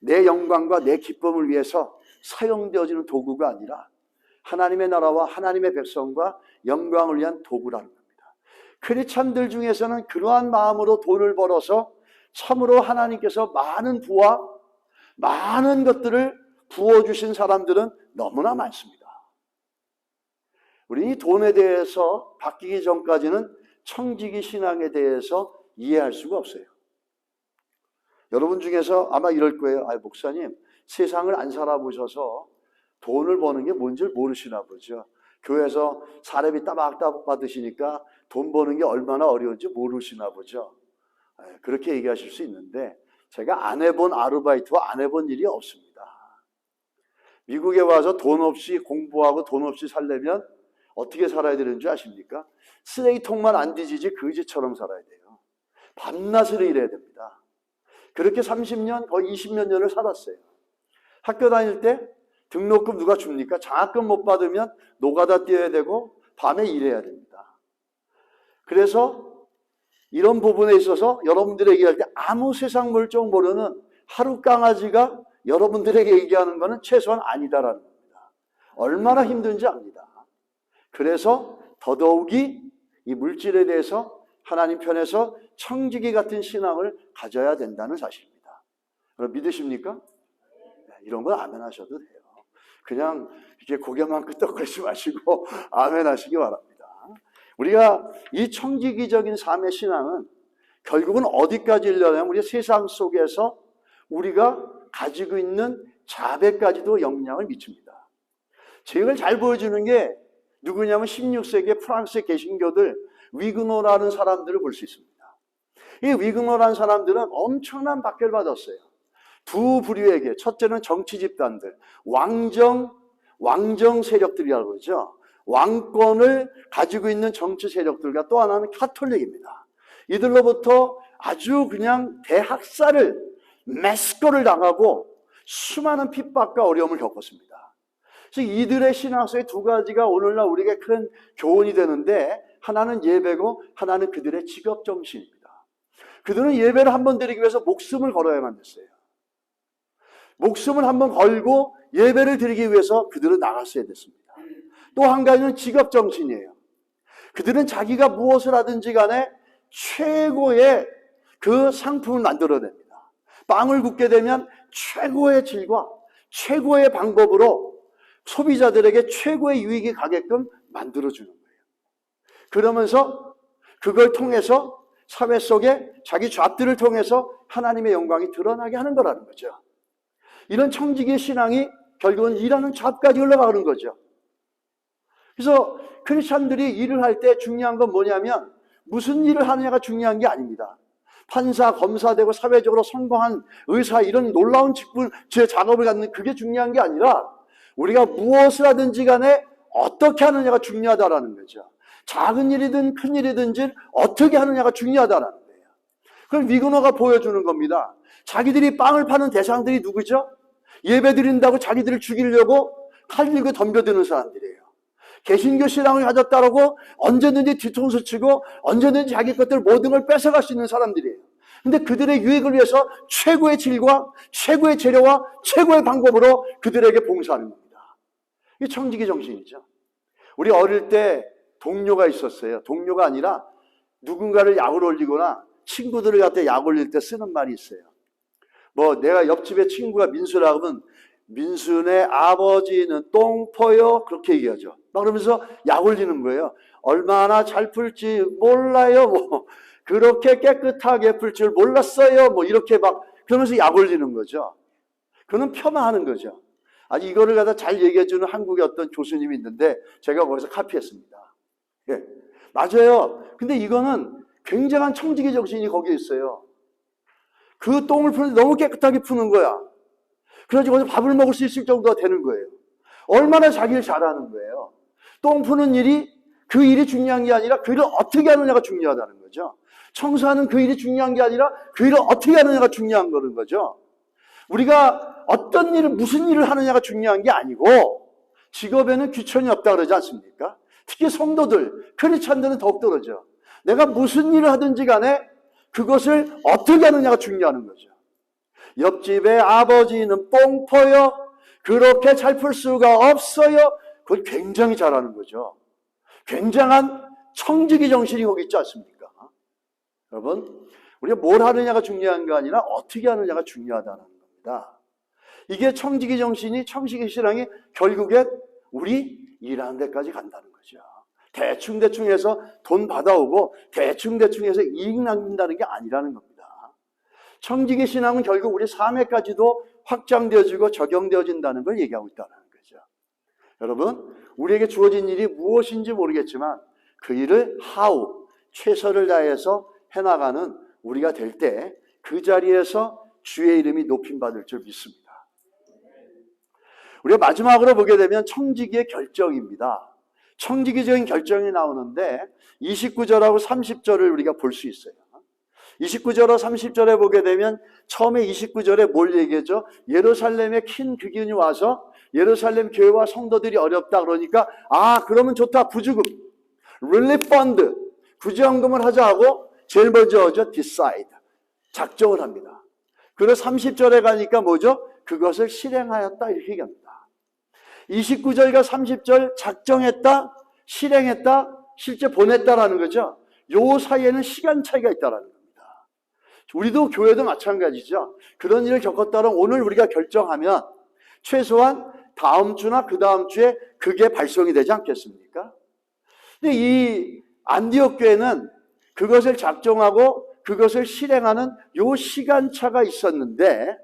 내 영광과 내 기쁨을 위해서 사용되어지는 도구가 아니라 하나님의 나라와 하나님의 백성과 영광을 위한 도구라는 겁니다. 크리스찬들 중에서는 그러한 마음으로 돈을 벌어서 참으로 하나님께서 많은 부와 많은 것들을 부어주신 사람들은 너무나 많습니다. 우리는 이 돈에 대해서 바뀌기 전까지는 청지기 신앙에 대해서 이해할 수가 없어요. 여러분 중에서 아마 이럴 거예요. 목사님, 세상을 안 살아보셔서 돈을 버는 게 뭔지 모르시나 보죠. 교회에서 사례비 따박따박 받으시니까 돈 버는 게 얼마나 어려운지 모르시나 보죠. 그렇게 얘기하실 수 있는데 제가 안 해본 아르바이트와 안 해본 일이 없습니다. 미국에 와서 돈 없이 공부하고 돈 없이 살려면 어떻게 살아야 되는 줄 아십니까? 쓰레기통만 안 뒤지지 거지처럼 살아야 돼요. 밤낮으로 일해야 됩니다. 그렇게 30년, 거의 20몇 년을 살았어요. 학교 다닐 때 등록금 누가 줍니까? 장학금 못 받으면 노가다 뛰어야 되고 밤에 일해야 됩니다. 그래서 이런 부분에 있어서 여러분들에게 얘기할 때 아무 세상 물정 모르는 하루 강아지가 여러분들에게 얘기하는 것은 최소한 아니다라는 겁니다. 얼마나 힘든지 압니다. 그래서 더더욱이 이 물질에 대해서 하나님 편에서 청지기 같은 신앙을 가져야 된다는 사실입니다. 그럼 믿으십니까? 이런 건 아멘 하셔도 돼요. 그냥 이렇게 고개만 끄덕거리지 마시고 아멘 하시기 바랍니다. 우리가 이 청지기적인 삶의 신앙은 결국은 어디까지 이르려면 우리 세상 속에서 우리가 가지고 있는 자배까지도 영향을 미칩니다. 제일 잘 보여주는 게 누구냐면 16세기의 프랑스의 개신교들 위그노라는 사람들을 볼 수 있습니다. 이 위그노라는 사람들은 엄청난 박해를 받았어요. 두 부류에게, 첫째는 정치 집단들, 왕정 세력들이라고 그러죠. 왕권을 가지고 있는 정치 세력들과 또 하나는 카톨릭입니다. 이들로부터 아주 그냥 대학살을, 매스거를 당하고 수많은 핍박과 어려움을 겪었습니다. 그래서 이들의 신앙 속에 두 가지가 오늘날 우리에게 큰 교훈이 되는데 하나는 예배고 하나는 그들의 직업 정신입니다. 그들은 예배를 한번 드리기 위해서 목숨을 걸어야만 됐어요. 목숨을 한번 걸고 예배를 드리기 위해서 그들은 나갔어야 됐습니다. 또 한 가지는 직업 정신이에요. 그들은 자기가 무엇을 하든지 간에 최고의 그 상품을 만들어냅니다. 빵을 굽게 되면 최고의 질과 최고의 방법으로 소비자들에게 최고의 유익이 가게끔 만들어주는 거예요. 그러면서 그걸 통해서 사회 속에 자기 잡들을 통해서 하나님의 영광이 드러나게 하는 거라는 거죠. 이런 청지기의 신앙이 결국은 일하는 잡까지 흘러가는 거죠. 그래서 크리스찬들이 일을 할 때 중요한 건 뭐냐면 무슨 일을 하느냐가 중요한 게 아닙니다. 판사, 검사 되고 사회적으로 성공한 의사 이런 놀라운 직분, 제 작업을 갖는 그게 중요한 게 아니라 우리가 무엇을 하든지 간에 어떻게 하느냐가 중요하다라는 거죠. 작은 일이든 큰 일이든지 어떻게 하느냐가 중요하다라는 거예요. 그걸 위그너가 보여주는 겁니다. 자기들이 빵을 파는 대상들이 누구죠? 예배 드린다고 자기들을 죽이려고 칼 들고 덤벼드는 사람들이에요. 개신교 신앙을 가졌다라고 언제든지 뒤통수 치고 언제든지 자기 것들 모든 걸 뺏어갈 수 있는 사람들이에요. 근데 그들의 유익을 위해서 최고의 질과 최고의 재료와 최고의 방법으로 그들에게 봉사하는 겁니다. 이게 청지기 정신이죠. 우리 어릴 때 동료가 있었어요. 동료가 아니라 누군가를 약을 올리거나 친구들을 갖다 약 올릴 때 쓰는 말이 있어요. 뭐 내가 옆집에 친구가 민수라고 하면 민수네 아버지는 똥퍼요 그렇게 얘기하죠. 막 그러면서 약 올리는 거예요. 얼마나 잘 풀지 몰라요. 뭐 그렇게 깨끗하게 풀 줄 몰랐어요. 뭐 이렇게 막 그러면서 약 올리는 거죠. 그는 폄하하는 거죠. 아주 이거를 갖다 잘 얘기해주는 한국의 어떤 교수님이 있는데 제가 거기서 카피했습니다. 예, 맞아요. 근데 이거는 굉장한 청지기 정신이 거기에 있어요. 그 똥을 푸는데 너무 깨끗하게 푸는 거야. 그래서 거기서 밥을 먹을 수 있을 정도가 되는 거예요. 얼마나 자기를 잘하는 거예요. 똥 푸는 일이 그 일이 중요한 게 아니라 그 일을 어떻게 하느냐가 중요하다는 거죠. 청소하는 그 일이 중요한 게 아니라 그 일을 어떻게 하느냐가 중요한 거는 거죠. 우리가 어떤 일을, 무슨 일을 하느냐가 중요한 게 아니고 직업에는 귀천이 없다 그러지 않습니까? 특히 성도들, 크리스찬들은 더욱더 그러죠. 내가 무슨 일을 하든지 간에 그것을 어떻게 하느냐가 중요한 거죠. 옆집의 아버지는 뽕퍼요. 그렇게 잘 풀 수가 없어요. 그걸 굉장히 잘하는 거죠. 굉장한 청지기 정신이 거기 있지 않습니까? 여러분, 우리가 뭘 하느냐가 중요한 게 아니라 어떻게 하느냐가 중요하다는 겁니다. 이게 청지기 정신이, 청지기 신앙이 결국에 우리 일하는 데까지 간다는 거죠. 대충대충 해서 돈 받아오고 대충대충 해서 이익 남긴다는 게 아니라는 겁니다. 청지기 신앙은 결국 우리 삶에까지도 확장되어지고 적용되어진다는 걸 얘기하고 있다는 거죠. 여러분, 우리에게 주어진 일이 무엇인지 모르겠지만 그 일을 최선을 다해서 해나가는 우리가 될 때 그 자리에서 주의 이름이 높임받을 줄 믿습니다. 우리가 마지막으로 보게 되면 청지기의 결정입니다. 청지기적인 결정이 나오는데 29절하고 30절을 우리가 볼 수 있어요. 29절과 30절에 보게 되면 처음에 29절에 뭘 얘기하죠? 예루살렘에 큰 기근이 와서 예루살렘 교회와 성도들이 어렵다 그러니까 그러면 좋다. 부주금, 릴리프 펀드, 구제헌금을 하자 하고 제일 먼저 decide, 작정을 합니다. 그래서 30절에 가니까 뭐죠? 그것을 실행하였다 이렇게 얘기합니다. 29절과 30절 작정했다, 실행했다, 실제 보냈다라는 거죠. 요 사이에는 시간 차이가 있다라는 겁니다. 우리도 교회도 마찬가지죠. 그런 일을 겪었다면 오늘 우리가 결정하면 최소한 다음 주나 그 다음 주에 그게 발송이 되지 않겠습니까? 근데 이 안디옥 교회는 그것을 작정하고 그것을 실행하는 요 시간차가 있었는데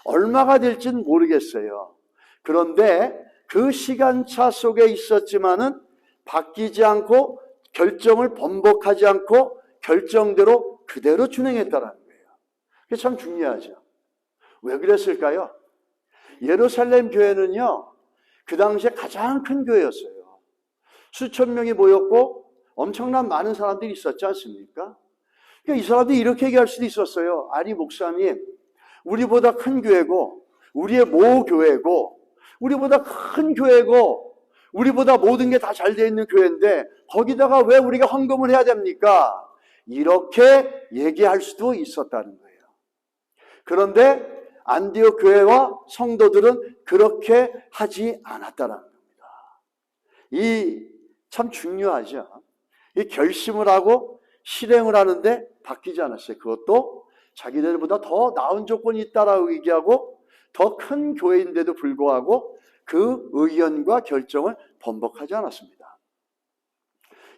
얼마가 될지는 모르겠어요. 그런데 그 시간차 속에 있었지만은 바뀌지 않고 결정을 번복하지 않고 결정대로 그대로 준행했다는 거예요. 그게 참 중요하죠. 왜 그랬을까요? 예루살렘 교회는요, 그 당시에 가장 큰 교회였어요. 수천 명이 모였고 엄청난 많은 사람들이 있었지 않습니까? 그러니까 이 사람들이 이렇게 얘기할 수도 있었어요. 아니 목사님, 우리보다 큰 교회고 우리의 모교회고 우리보다 큰 교회고 우리보다 모든 게 다 잘 되어 있는 교회인데 거기다가 왜 우리가 헌금을 해야 됩니까? 이렇게 얘기할 수도 있었다는 거예요. 그런데 안디옥 교회와 성도들은 그렇게 하지 않았다는 겁니다. 이 참 중요하죠. 이 결심을 하고 실행을 하는데 바뀌지 않았어요. 그것도 자기들보다 더 나은 조건이 있다라고 얘기하고 더 큰 교회인데도 불구하고 그 의견과 결정을 번복하지 않았습니다.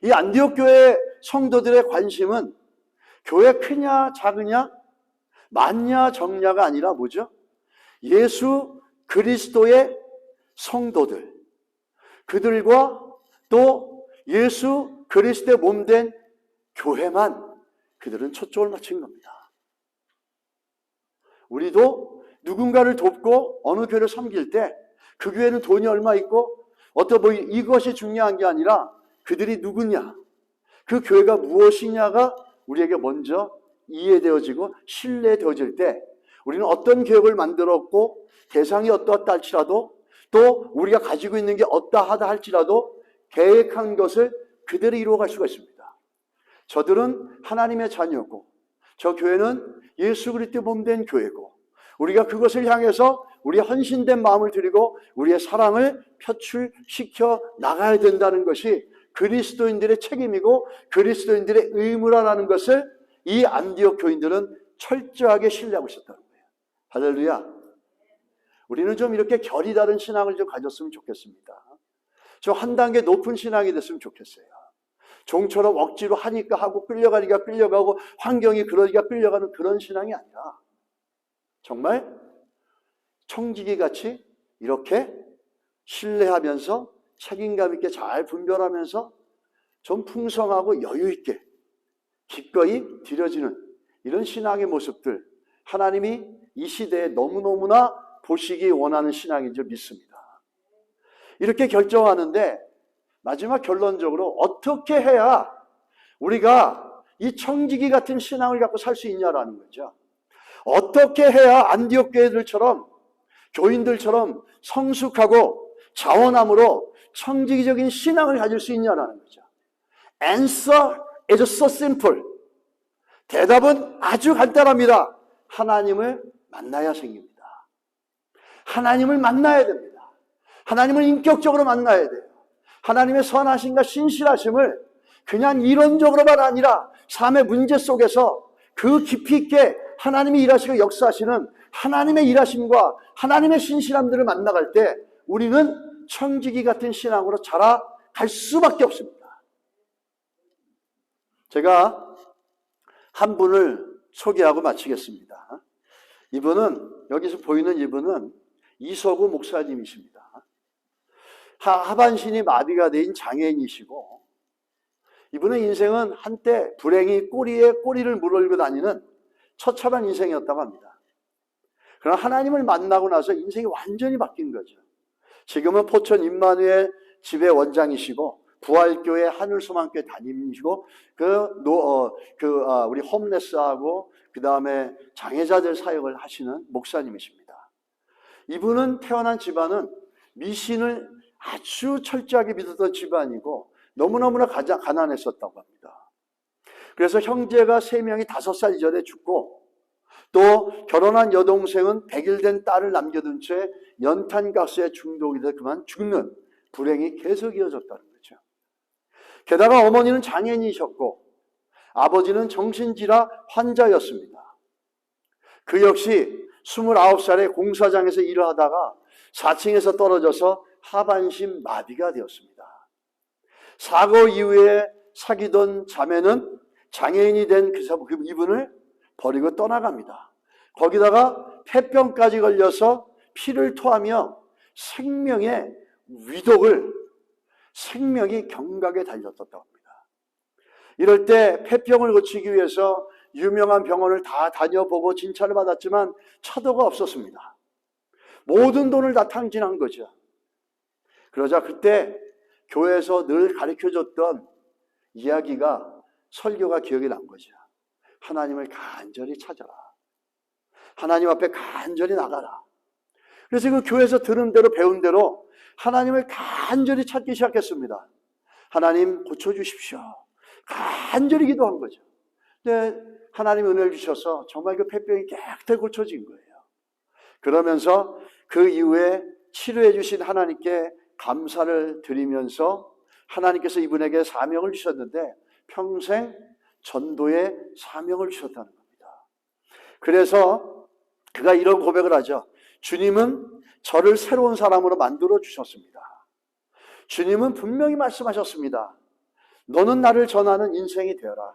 이 안디옥 교회 성도들의 관심은 교회 크냐 작으냐 많냐 적냐가 아니라 뭐죠? 예수 그리스도의 성도들, 그들과 또 예수 그리스도의 몸된 교회만 그들은 초점을 맞춘 겁니다. 우리도 누군가를 돕고 어느 교회를 섬길 때 그 교회는 돈이 얼마 있고 이것이 중요한 게 아니라 그들이 누구냐, 그 교회가 무엇이냐가 우리에게 먼저 이해되어지고 신뢰되어질 때 우리는 어떤 계획을 만들었고 대상이 어떠하다 할지라도 또 우리가 가지고 있는 게 어떠하다 할지라도 계획한 것을 그대로 이루어갈 수가 있습니다. 저들은 하나님의 자녀고 저 교회는 예수 그리스도의 몸된 교회고 우리가 그것을 향해서 우리의 헌신된 마음을 드리고 우리의 사랑을 표출시켜 나가야 된다는 것이 그리스도인들의 책임이고 그리스도인들의 의무라는 것을 이 안디옥 교인들은 철저하게 신뢰하고 있었다는 거예요. 할렐루야. 우리는 좀 이렇게 결이 다른 신앙을 좀 가졌으면 좋겠습니다. 좀 한 단계 높은 신앙이 됐으면 좋겠어요. 종처럼 억지로 하니까 하고 끌려가니까 끌려가고 환경이 그러니까 끌려가는 그런 신앙이 아니라 정말 청지기 같이 이렇게 신뢰하면서 책임감 있게 잘 분별하면서 좀 풍성하고 여유 있게 기꺼이 드려지는 이런 신앙의 모습들, 하나님이 이 시대에 너무너무나 보시기 원하는 신앙인 줄 믿습니다. 이렇게 결정하는데 마지막 결론적으로 어떻게 해야 우리가 이 청지기 같은 신앙을 갖고 살 수 있냐라는 거죠. 어떻게 해야 안디옥 교회들처럼, 교인들처럼 성숙하고 자원함으로 청지기적인 신앙을 가질 수 있냐라는 거죠. Answer is so simple. 대답은 아주 간단합니다. 하나님을 만나야 생깁니다. 하나님을 만나야 됩니다. 하나님을 인격적으로 만나야 돼요. 하나님의 선하심과 신실하심을 그냥 이론적으로만 아니라 삶의 문제 속에서 그 깊이 있게 하나님이 일하시고 역사하시는 하나님의 일하심과 하나님의 신실함들을 만나갈 때 우리는 청지기 같은 신앙으로 자라갈 수밖에 없습니다. 제가 한 분을 소개하고 마치겠습니다. 이분은, 여기서 보이는 이분은 이서구 목사님이십니다. 하반신이 마비가 된 장애인이시고, 이분의 인생은 한때 불행히 꼬리에 꼬리를 물어올고 다니는 처참한 인생이었다고 합니다. 그러나 하나님을 만나고 나서 인생이 완전히 바뀐 거죠. 지금은 포천 임마누엘 집의 원장이시고 부활교회 하늘소망교회 담임이시고 우리 홈레스하고 그 다음에 장애자들 사역을 하시는 목사님이십니다. 이분은 태어난 집안은 미신을 아주 철저하게 믿었던 집안이고 너무너무나 가난했었다고 합니다. 그래서 형제가 3명이 5살 이전에 죽고 또 결혼한 여동생은 100일 된 딸을 남겨둔 채 연탄가스에 중독이 돼 그만 죽는 불행이 계속 이어졌다는 거죠. 게다가 어머니는 장애인이셨고 아버지는 정신질환 환자였습니다. 그 역시 29살에 공사장에서 일을 하다가 4층에서 떨어져서 하반신 마비가 되었습니다. 사고 이후에 사귀던 자매는 장애인이 된 이분을 버리고 떠나갑니다. 거기다가 폐병까지 걸려서 피를 토하며 생명의 위독을, 생명이 경각에 달렸다고 합니다. 이럴 때 폐병을 고치기 위해서 유명한 병원을 다 다녀보고 진찰을 받았지만 차도가 없었습니다. 모든 돈을 다 탕진한 거죠. 그러자 그때 교회에서 늘 가르쳐줬던 이야기가, 설교가 기억이 난 거죠. 하나님을 간절히 찾아라. 하나님 앞에 간절히 나가라. 그래서 그 교회에서 들은 대로 배운 대로 하나님을 간절히 찾기 시작했습니다. 하나님 고쳐주십시오. 간절히 기도한 거죠. 근데 하나님 은혜를 주셔서 정말 그 폐병이 깨끗하게 고쳐진 거예요. 그러면서 그 이후에 치료해 주신 하나님께 감사를 드리면서 하나님께서 이분에게 사명을 주셨는데 평생 전도의 사명을 주셨다는 겁니다. 그래서 그가 이런 고백을 하죠. 주님은 저를 새로운 사람으로 만들어 주셨습니다. 주님은 분명히 말씀하셨습니다. 너는 나를 전하는 인생이 되어라.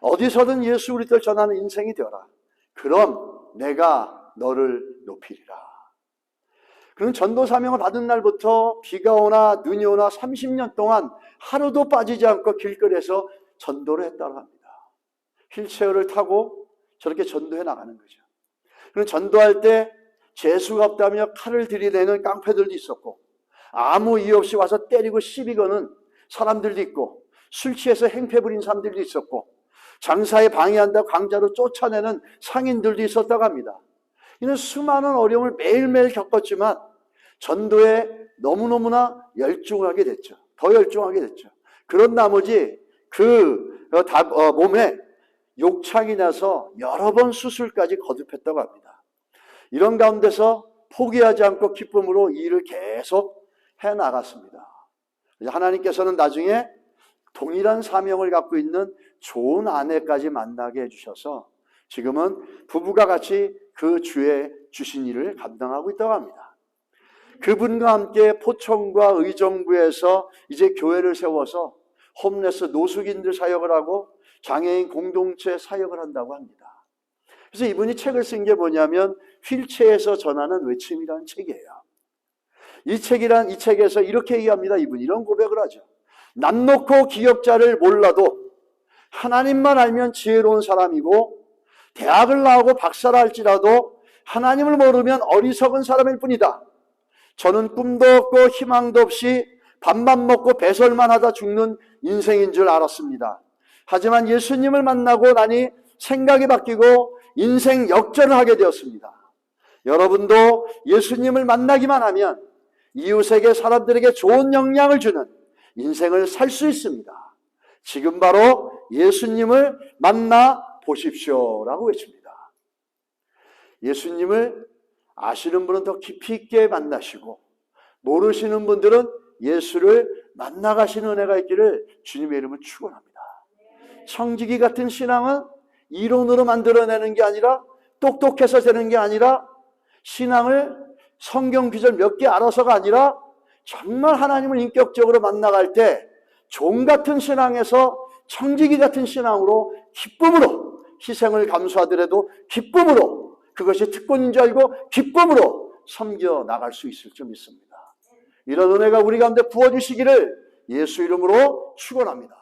어디서든 예수 그리스도를 전하는 인생이 되어라. 그럼 내가 너를 높이리라. 그는 전도 사명을 받은 날부터 비가 오나 눈이 오나 30년 동안 하루도 빠지지 않고 길거리에서 전도를 했다고 합니다. 휠체어를 타고 저렇게 전도해 나가는 거죠. 그는 전도할 때 재수가 없다며 칼을 들이대는 깡패들도 있었고 아무 이유 없이 와서 때리고 시비 거는 사람들도 있고 술 취해서 행패 부린 사람들도 있었고 장사에 방해한다고 강자로 쫓아내는 상인들도 있었다고 합니다. 이는 수많은 어려움을 매일매일 겪었지만 전도에 너무너무나 열중하게 됐죠. 더 열중하게 됐죠. 그런 나머지 몸에 욕창이 나서 여러 번 수술까지 거듭했다고 합니다. 이런 가운데서 포기하지 않고 기쁨으로 이 일을 계속 해나갔습니다. 하나님께서는 나중에 동일한 사명을 갖고 있는 좋은 아내까지 만나게 해주셔서 지금은 부부가 같이 그 주에 주신 일을 감당하고 있다고 합니다. 그분과 함께 포천과 의정부에서 이제 교회를 세워서 홈레스 노숙인들 사역을 하고 장애인 공동체 사역을 한다고 합니다. 그래서 이분이 책을 쓴 게 뭐냐면 휠체어에서 전하는 외침이라는 책이에요. 이 책에서 이렇게 얘기합니다. 이분이 이런 고백을 하죠. 남 놓고 기억자를 몰라도 하나님만 알면 지혜로운 사람이고 대학을 나오고 박사를 할지라도 하나님을 모르면 어리석은 사람일 뿐이다. 저는 꿈도 없고 희망도 없이 밥만 먹고 배설만 하다 죽는 인생인 줄 알았습니다. 하지만 예수님을 만나고 나니 생각이 바뀌고 인생 역전을 하게 되었습니다. 여러분도 예수님을 만나기만 하면 이웃에게, 사람들에게 좋은 영향을 주는 인생을 살 수 있습니다. 지금 바로 예수님을 만나 보십시오라고 외칩니다. 예수님을 아시는 분은 더 깊이 있게 만나시고, 모르시는 분들은 예수를 만나가시는 은혜가 있기를 주님의 이름을 축원합니다. 청지기 같은 신앙은 이론으로 만들어내는 게 아니라, 똑똑해서 되는 게 아니라, 신앙을 성경 구절 몇 개 알아서가 아니라 정말 하나님을 인격적으로 만나갈 때 종 같은 신앙에서 청지기 같은 신앙으로 기쁨으로, 희생을 감수하더라도 기쁨으로, 그것이 특권인 줄 알고 기쁨으로 섬겨 나갈 수 있을 줄 믿습니다. 이런 은혜가 우리 가운데 부어주시기를 예수 이름으로 축원합니다.